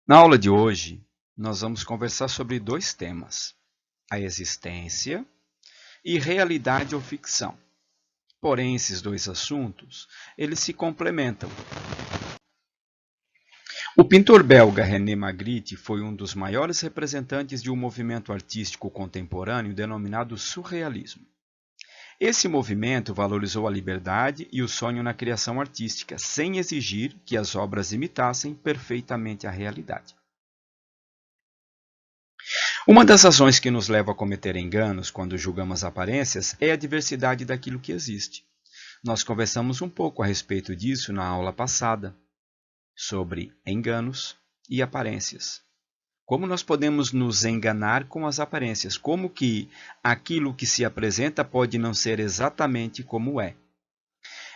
Na aula de hoje, nós vamos conversar sobre dois temas: a existência e realidade ou ficção. Porém, esses dois assuntos, eles se complementam. O pintor belga René Magritte foi um dos maiores representantes de um movimento artístico contemporâneo denominado surrealismo. Esse movimento valorizou a liberdade e o sonho na criação artística, sem exigir que as obras imitassem perfeitamente a realidade. Uma das razões que nos leva a cometer enganos quando julgamos aparências é a diversidade daquilo que existe. Nós conversamos um pouco a respeito disso na aula passada, sobre enganos e aparências. Como nós podemos nos enganar com as aparências? Como que aquilo que se apresenta pode não ser exatamente como é?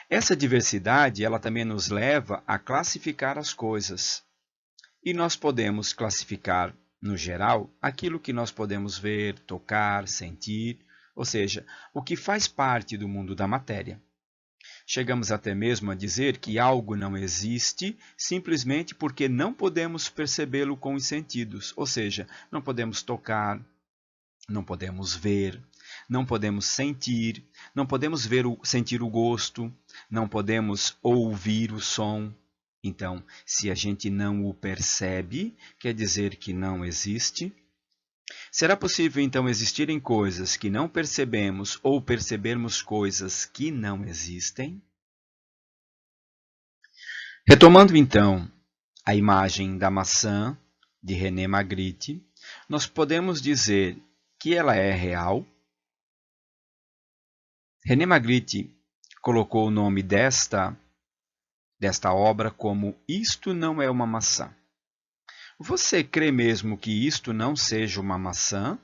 Essa diversidade, ela também nos leva a classificar as coisas. E nós podemos classificar, no geral, aquilo que nós podemos ver, tocar, sentir, ou seja, o que faz parte do mundo da matéria. Chegamos até mesmo a dizer que algo não existe simplesmente porque não podemos percebê-lo com os sentidos, ou seja, não podemos tocar, não podemos ver, não podemos sentir, não podemos sentir o gosto, não podemos ouvir o som. Então, se a gente não o percebe, quer dizer que não existe. Será possível então existirem coisas que não percebemos ou percebermos coisas que não existem? Retomando então a imagem da maçã de René Magritte, nós podemos dizer que ela é real. René Magritte colocou o nome desta obra como Isto Não É Uma Maçã. Você crê mesmo que isto não seja uma maçã?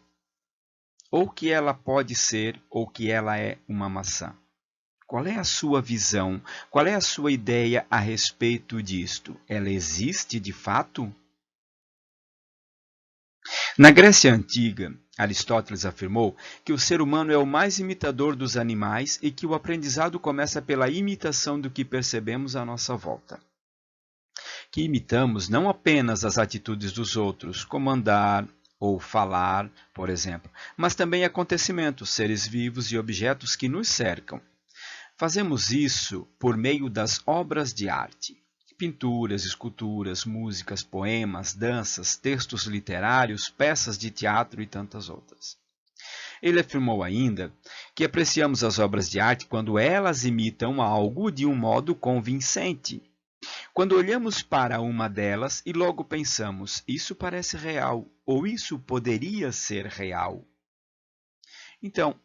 Ou que ela pode ser, ou que ela é uma maçã? Qual é a sua visão? Qual é a sua ideia a respeito disto? Ela existe de fato? Na Grécia Antiga, Aristóteles afirmou que o ser humano é o mais imitador dos animais e que o aprendizado começa pela imitação do que percebemos à nossa volta. Que imitamos não apenas as atitudes dos outros, como andar ou falar, por exemplo, mas também acontecimentos, seres vivos e objetos que nos cercam. Fazemos isso por meio das obras de arte. Pinturas, esculturas, músicas, poemas, danças, textos literários, peças de teatro e tantas outras. Ele afirmou ainda que apreciamos as obras de arte quando elas imitam algo de um modo convincente. Quando olhamos para uma delas e logo pensamos, isso parece real, ou isso poderia ser real. Então,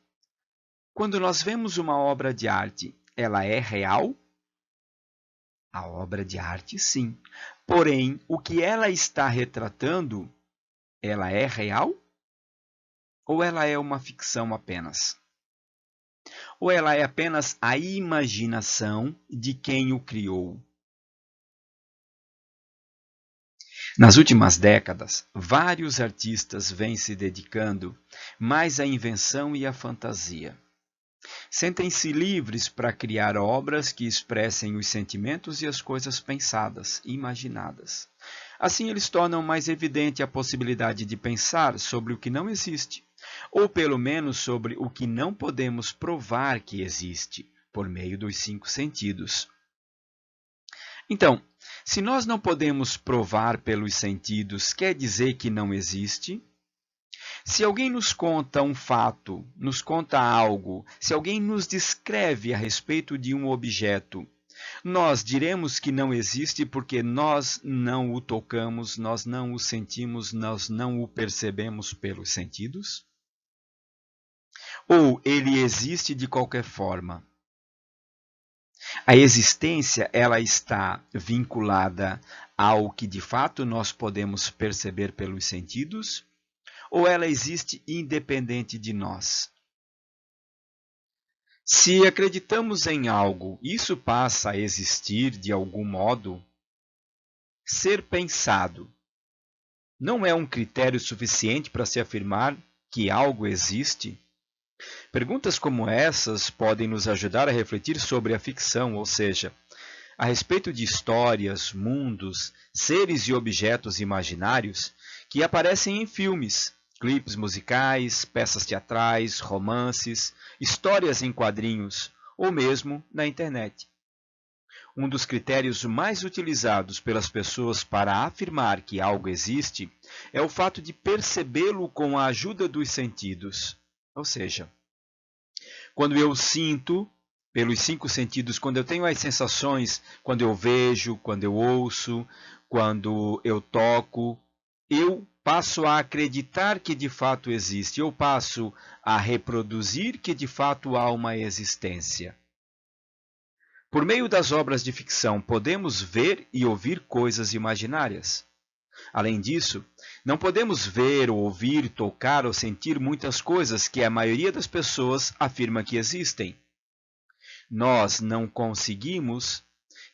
quando nós vemos uma obra de arte, ela é real? A obra de arte, sim. Porém, o que ela está retratando, ela é real? Ou ela é uma ficção apenas? Ou ela é apenas a imaginação de quem o criou? Nas últimas décadas, vários artistas vêm se dedicando mais à invenção e à fantasia. Sentem-se livres para criar obras que expressem os sentimentos e as coisas pensadas, imaginadas. Assim, eles tornam mais evidente a possibilidade de pensar sobre o que não existe, ou pelo menos sobre o que não podemos provar que existe, por meio dos 5 sentidos. Então, se nós não podemos provar pelos sentidos, quer dizer que não existe? Se alguém nos conta um fato, nos conta algo, se alguém nos descreve a respeito de um objeto, nós diremos que não existe porque nós não o tocamos, nós não o sentimos, nós não o percebemos pelos sentidos? Ou ele existe de qualquer forma? A existência, ela está vinculada ao que de fato nós podemos perceber pelos sentidos? Ou ela existe independente de nós? Se acreditamos em algo, isso passa a existir de algum modo? Ser pensado não é um critério suficiente para se afirmar que algo existe? Perguntas como essas podem nos ajudar a refletir sobre a ficção, ou seja, a respeito de histórias, mundos, seres e objetos imaginários que aparecem em filmes, clipes musicais, peças teatrais, romances, histórias em quadrinhos ou mesmo na internet. Um dos critérios mais utilizados pelas pessoas para afirmar que algo existe é o fato de percebê-lo com a ajuda dos sentidos. Ou seja, quando eu sinto, pelos 5 sentidos, quando eu tenho as sensações, quando eu vejo, quando eu ouço, quando eu toco, eu passo a acreditar que de fato existe, eu passo a reproduzir que de fato há uma existência. Por meio das obras de ficção, podemos ver e ouvir coisas imaginárias. Além disso, não podemos ver, ou ouvir, tocar ou sentir muitas coisas que a maioria das pessoas afirma que existem. Nós não conseguimos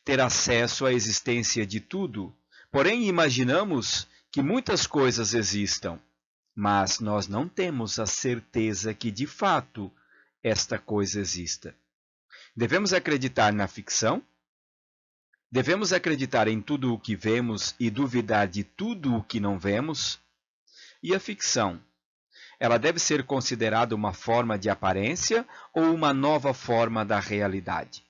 ter acesso à existência de tudo, porém imaginamos que muitas coisas existam, mas nós não temos a certeza que de fato esta coisa exista. Devemos acreditar na ficção? Devemos acreditar em tudo o que vemos e duvidar de tudo o que não vemos? E a ficção? Ela deve ser considerada uma forma de aparência ou uma nova forma da realidade?